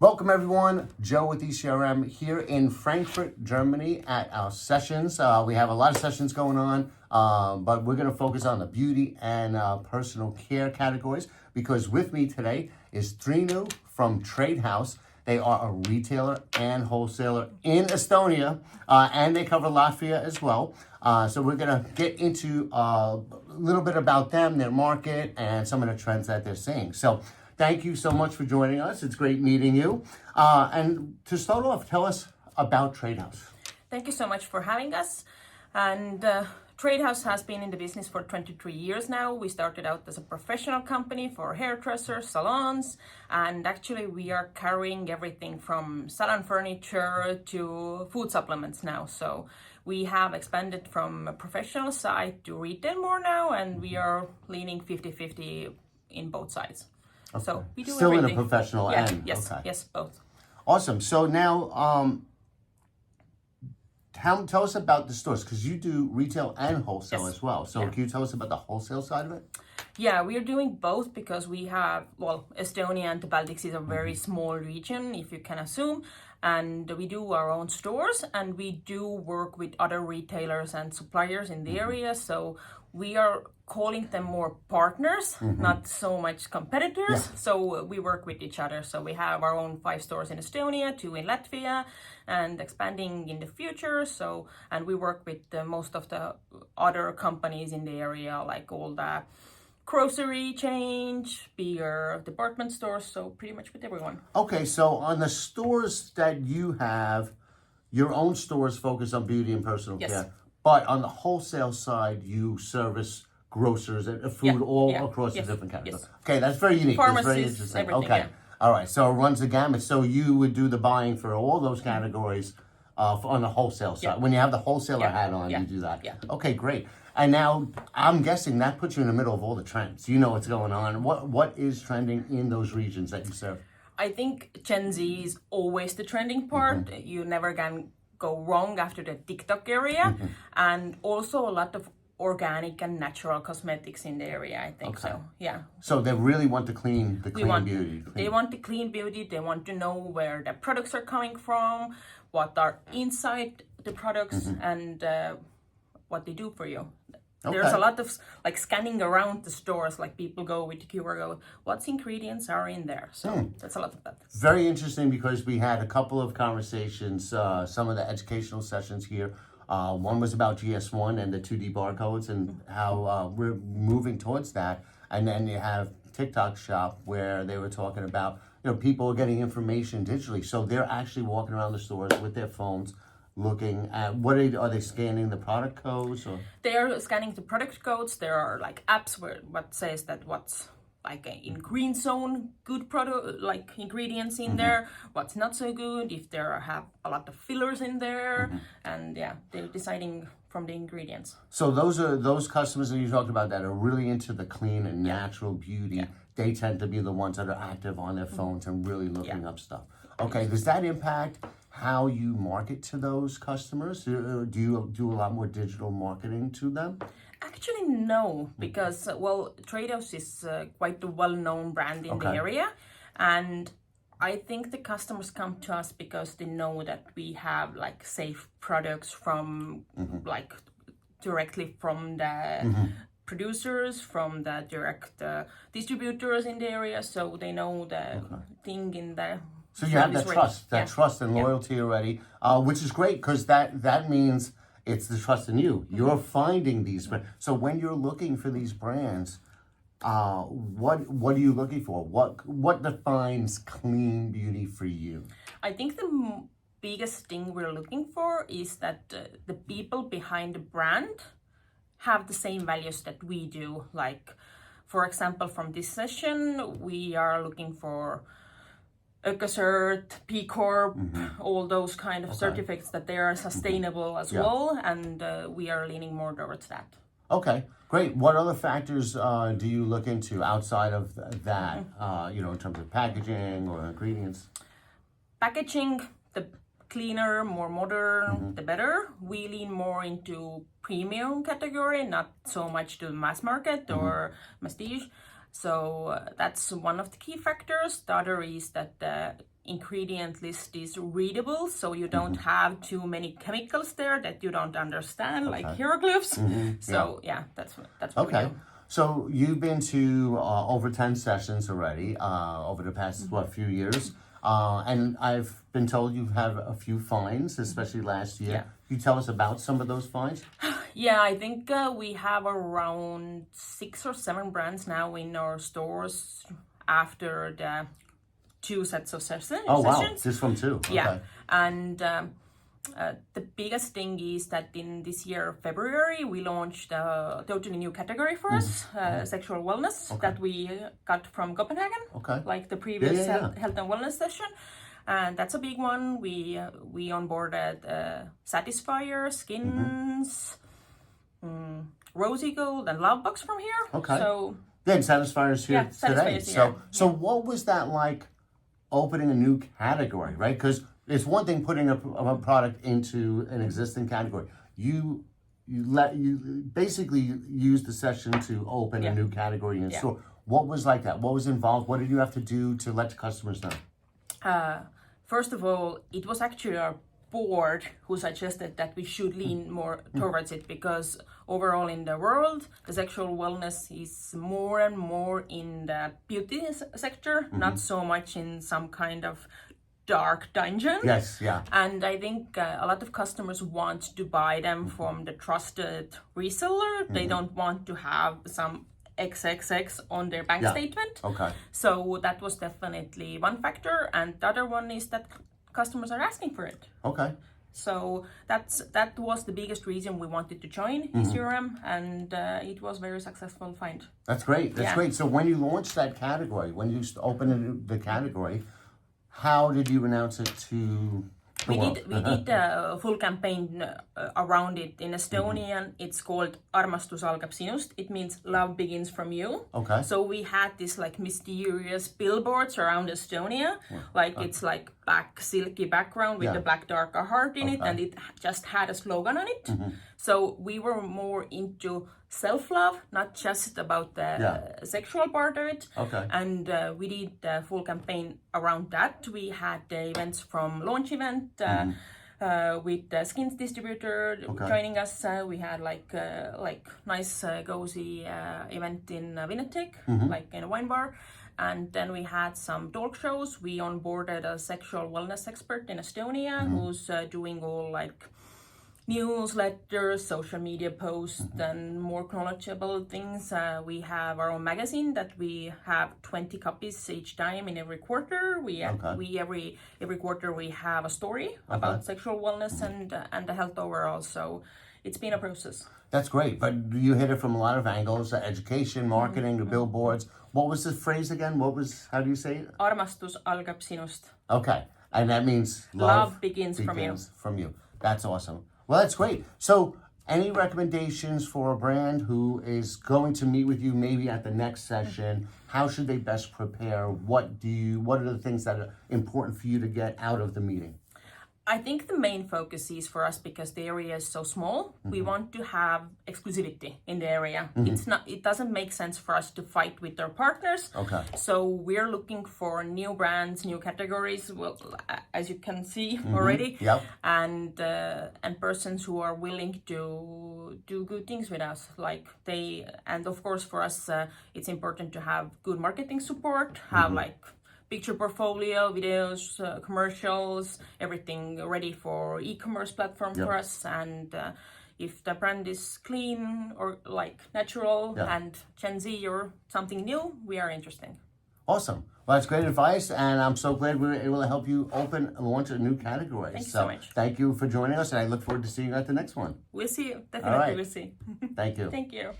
Welcome everyone, Joe with ECRM here in Frankfurt, Germany at our sessions. We have a lot of sessions going on, but we're going to focus on the beauty and personal care categories because with me today is Triinu from Tradehouse. They are a retailer and wholesaler in Estonia, and they cover Latvia as well. So we're going to get into a little bit about them, their market, and some of the trends that they're seeing. So thank you so much for joining us. It's great meeting you. And to start off, tell us about Tradehouse. Thank you so much for having us. And Tradehouse has been in the business for 23 years now. We started out as a professional company for hairdressers, salons, and actually we are carrying everything from salon furniture to food supplements now. So we have expanded from a professional side to retail more now, and we are leaning 50-50 in both sides. Okay. So we do still everything. In a professional end. Yes, Okay. yes, both. Awesome. So now, tell us about the stores because you do retail and wholesale as well. So can you tell us about the wholesale side of it? Yeah, we are doing both because we have, Estonia and the Baltics is a very small region, if you can assume, and we do our own stores and we do work with other retailers and suppliers in the area. So we are calling them more partners, not so much competitors. Yeah. So we work with each other. So we have our own 5 stores in Estonia, 2 in Latvia, and expanding in the future. So, and we work with most of the other companies in the area, like all the grocery change, bigger department stores. So pretty much with everyone. Okay, so on the stores that you have, your own stores focus on beauty and personal care. But on the wholesale side, you service grocers and food across the different categories. Okay, that's very unique. Pharmacies, that's very interesting. Everything, okay, all right. So it runs the gamut. So you would do the buying for all those categories on the wholesale side. When you have the wholesaler hat on, you do that. Yeah. Okay, great. And now I'm guessing that puts you in the middle of all the trends. You know what's going on. What is trending in those regions that you serve? I think Gen Z is always the trending part. You never can go wrong after the TikTok area, and also a lot of organic and natural cosmetics in the area, I think. So yeah. So they really want the clean beauty. They want the clean beauty. They want to know where the products are coming from, what are inside the products, and what they do for you. There's a lot of scanning around the stores, like people go with the QR code, what ingredients are in there. So that's a lot of that. Very interesting because we had a couple of conversations, some of the educational sessions here. One was about GS1 and the 2D barcodes and how we're moving towards that. And then you have TikTok Shop where they were talking about, people getting information digitally. So they're actually walking around the stores with their phones looking at are they scanning the product codes or? They are scanning the product codes. There are apps where what says that what's in green zone, good product ingredients in there, what's not so good, if there have a lot of fillers in there, and they're deciding from the ingredients. So those customers that you talked about that are really into the clean and natural beauty. They tend to be the ones that are active on their phones and really looking up stuff. Okay, does that impact how you market to those customers? Do you do a lot more digital marketing to them? Actually, no, because, Tradehouse is quite a well-known brand in the area. And I think the customers come to us because they know that we have safe products from directly from the producers, from the direct distributors in the area. So they know the thing in the... So you have that trust and loyalty already, which is great because that means it's the trust in you. You're finding these brands. So when you're looking for these brands, what are you looking for? What defines clean beauty for you? I think the biggest thing we're looking for is that the people behind the brand have the same values that we do. Like, for example, from this session, we are looking for EcoCert, B Corp, all those kind of certificates that they are sustainable as well, and we are leaning more towards that. Okay, great. What other factors do you look into outside of that, in terms of packaging or ingredients? Packaging, the cleaner, more modern, the better. We lean more into premium category, not so much to mass market or prestige. So that's one of the key factors. The other is that the ingredient list is readable, so you don't have too many chemicals there that you don't understand, like hieroglyphs. So yeah, that's what we do. So you've been to over 10 sessions already over the past few years, and I've been told you have a few finds, especially last year. Yeah. Can you tell us about some of those finds? Yeah, I think we have around 6 or 7 brands now in our stores after the 2 sets of sessions. Oh wow, just from 2. Okay. Yeah, and the biggest thing is that in this year, February, we launched a totally new category for us, sexual wellness, that we got from Copenhagen, like the previous health and wellness session. And that's a big one. We onboarded Satisfyer, Skins, Rosy Gold, and Lovebox from here. Okay. So then Satisfyer's here today. So what was that like opening a new category, right? Because it's one thing putting a product into an existing category. You basically used the session to open a new category in store. What was like that? What was involved? What did you have to do to let the customers know? First of all, it was actually our board who suggested that we should lean more towards it, because overall in the world, the sexual wellness is more and more in the beauty sector, not so much in some kind of dark dungeon. Yes, yeah. And I think a lot of customers want to buy them from the trusted reseller. They don't want to have some XXX on their bank statement. Okay. So that was definitely one factor. And the other one is that customers are asking for it. Okay. So that was the biggest reason we wanted to join ECRM, and it was very successful find. That's great. That's great. So when you launched that category, when you opened the category, how did you announce it to the world? We did a full campaign around it. In Estonian, it's called Armastus algab sinust. It means love begins from you. Okay. So we had this like mysterious billboards around Estonia, like it's like black silky background with the black dark heart in it, and it just had a slogan on it. So we were more into self-love, not just about the sexual part of it. Okay. And we did a full campaign around that. We had the events from launch event with the Skins distributor joining us. We had like nice cozy event in Vinetech, like in a wine bar. And then we had some talk shows. We onboarded a sexual wellness expert in Estonia who's doing all like newsletters, social media posts, and more knowledgeable things. We have our own magazine that we have 20 copies each time in every quarter. We every quarter we have a story about sexual wellness and the health overall. So it's been a process. That's great, but you hit it from a lot of angles: education, marketing, the billboards. What was the phrase again? How do you say it? Armastus algab sinust. Okay, and that means love begins from you. That's awesome. Well, that's great. So, any recommendations for a brand who is going to meet with you maybe at the next session? How should they best prepare? What are the things that are important for you to get out of the meeting? I think the main focus is for us, because the area is so small, we want to have exclusivity in the area. It doesn't make sense for us to fight with our partners. Okay. So we're looking for new brands, new categories, well, as you can see already. Yep. And persons who are willing to do good things with us. And of course for us, it's important to have good marketing support, have picture portfolio, videos, commercials, everything ready for e-commerce platform for us. And if the brand is clean or like natural and Gen Z or something new, we are interested. Awesome. Well, that's great advice, and I'm so glad we were able to help you open and launch a new category. Thanks so much. Thank you for joining us, and I look forward to seeing you at the next one. We'll see you. Definitely. All right. We'll see. Thank you. Thank you.